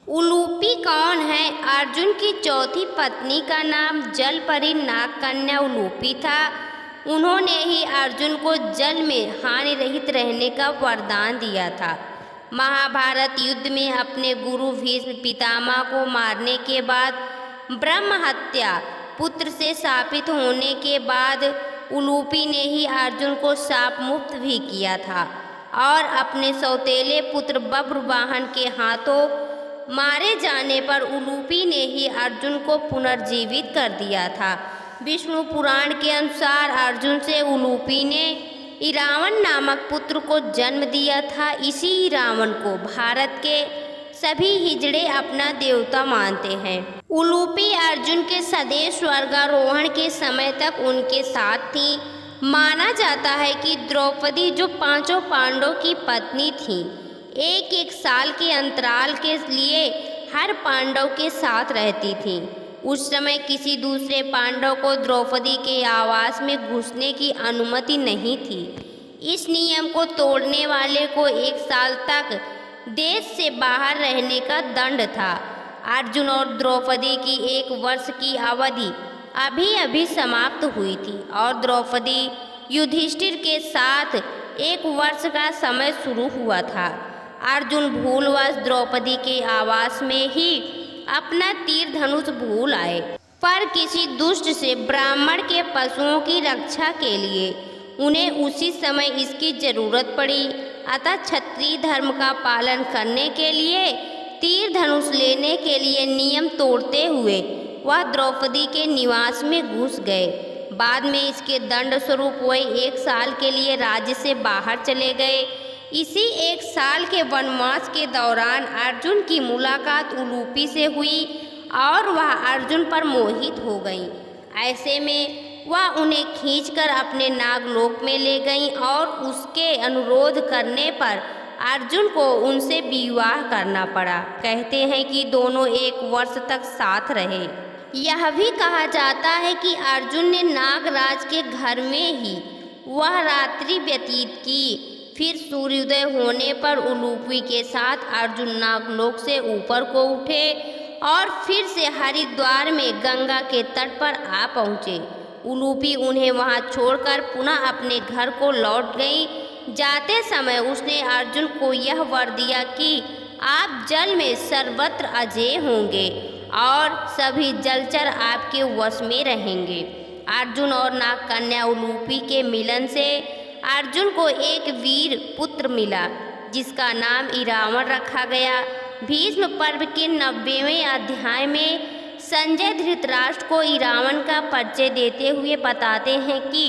उलूपी कौन है? अर्जुन की चौथी पत्नी का नाम जलपरी नागकन्या उलूपी था। उन्होंने ही अर्जुन को जल में हानि रहित रहने का वरदान दिया था। महाभारत युद्ध में अपने गुरु भीष्म पितामह को मारने के बाद ब्रह्म हत्या पुत्र से शापित होने के बाद उलूपी ने ही अर्जुन को शाप मुक्त भी किया था और अपने सौतेले पुत्र बब्रवाहन के हाथों मारे जाने पर उलूपी ने ही अर्जुन को पुनर्जीवित कर दिया था। विष्णु पुराण के अनुसार अर्जुन से उलूपी ने इरावन नामक पुत्र को जन्म दिया था। इसी इरावन को भारत के सभी हिजड़े अपना देवता मानते हैं। उलूपी अर्जुन के सदैव स्वर्गारोहण के समय तक उनके साथ थी। माना जाता है कि द्रौपदी जो पांचों पांडवों की पत्नी थी, एक एक साल के अंतराल के लिए हर पांडव के साथ रहती थी। उस समय किसी दूसरे पांडव को द्रौपदी के आवास में घुसने की अनुमति नहीं थी। इस नियम को तोड़ने वाले को 1 साल तक देश से बाहर रहने का दंड था। अर्जुन और द्रौपदी की 1 वर्ष की अवधि अभी अभी समाप्त हुई थी और द्रौपदी युधिष्ठिर के साथ 1 वर्ष का समय शुरू हुआ था। अर्जुन भूलवश द्रौपदी के आवास में ही अपना तीर धनुष भूल आए, पर किसी दुष्ट से ब्राह्मण के पशुओं की रक्षा के लिए उन्हें उसी समय इसकी जरूरत पड़ी। अतः क्षत्रिय धर्म का पालन करने के लिए तीर धनुष लेने के लिए नियम तोड़ते हुए वह द्रौपदी के निवास में घुस गए। बाद में इसके दंड स्वरूप वह 1 साल के लिए राज्य से बाहर चले गए। इसी 1 साल के वनवास के दौरान अर्जुन की मुलाकात उलूपी से हुई और वह अर्जुन पर मोहित हो गई। ऐसे में वह उन्हें खींचकर अपने नागलोक में ले गईं और उसके अनुरोध करने पर अर्जुन को उनसे विवाह करना पड़ा। कहते हैं कि दोनों 1 वर्ष तक साथ रहे। यह भी कहा जाता है कि अर्जुन ने नागराज के घर में ही वह रात्रि व्यतीत की। फिर सूर्योदय होने पर उलूपी के साथ अर्जुन नागलोक से ऊपर को उठे और फिर से हरिद्वार में गंगा के तट पर आ पहुँचे। उलूपी उन्हें वहां छोड़कर पुनः अपने घर को लौट गई। जाते समय उसने अर्जुन को यह वर दिया कि आप जल में सर्वत्र अजेय होंगे और सभी जलचर आपके वश में रहेंगे। अर्जुन और नागकन्या उलूपी के मिलन से अर्जुन को एक वीर पुत्र मिला जिसका नाम इरावन रखा गया। भीष्म पर्व के 90वें अध्याय में संजय धृतराष्ट्र को इरावन का परिचय देते हुए बताते हैं कि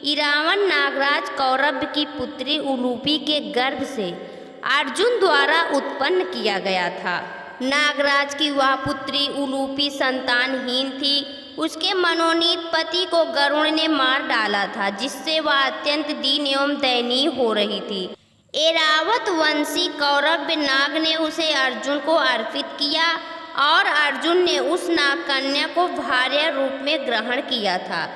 इरावन नागराज कौरव की पुत्री उलूपी के गर्भ से अर्जुन द्वारा उत्पन्न किया गया था। नागराज की वह पुत्री उलूपी संतानहीन थी। उसके मनोनीत पति को गरुड़ ने मार डाला था, जिससे वह अत्यंत दीन एवं दयनीय हो रही थी। ऐरावत वंशी कौरव नाग ने उसे अर्जुन को अर्पित किया और अर्जुन ने उस नागकन्या को भार्या रूप में ग्रहण किया था।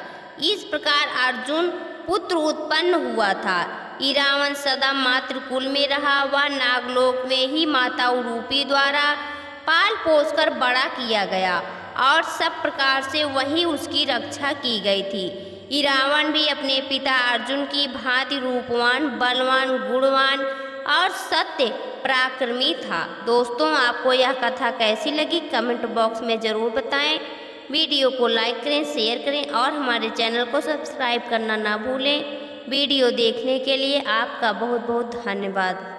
इस प्रकार अर्जुन पुत्र उत्पन्न हुआ था। इरावन सदा मातृकुल में रहा। वह नागलोक में ही माता उलूपी द्वारा पाल पोसकर बड़ा किया गया और सब प्रकार से वही उसकी रक्षा की गई थी। इरावन भी अपने पिता अर्जुन की भांति रूपवान, बलवान, गुणवान और सत्य पराक्रमी था। दोस्तों, आपको यह कथा कैसी लगी कमेंट बॉक्स में ज़रूर बताएं। वीडियो को लाइक करें, शेयर करें और हमारे चैनल को सब्सक्राइब करना ना भूलें। वीडियो देखने के लिए आपका बहुत बहुत धन्यवाद।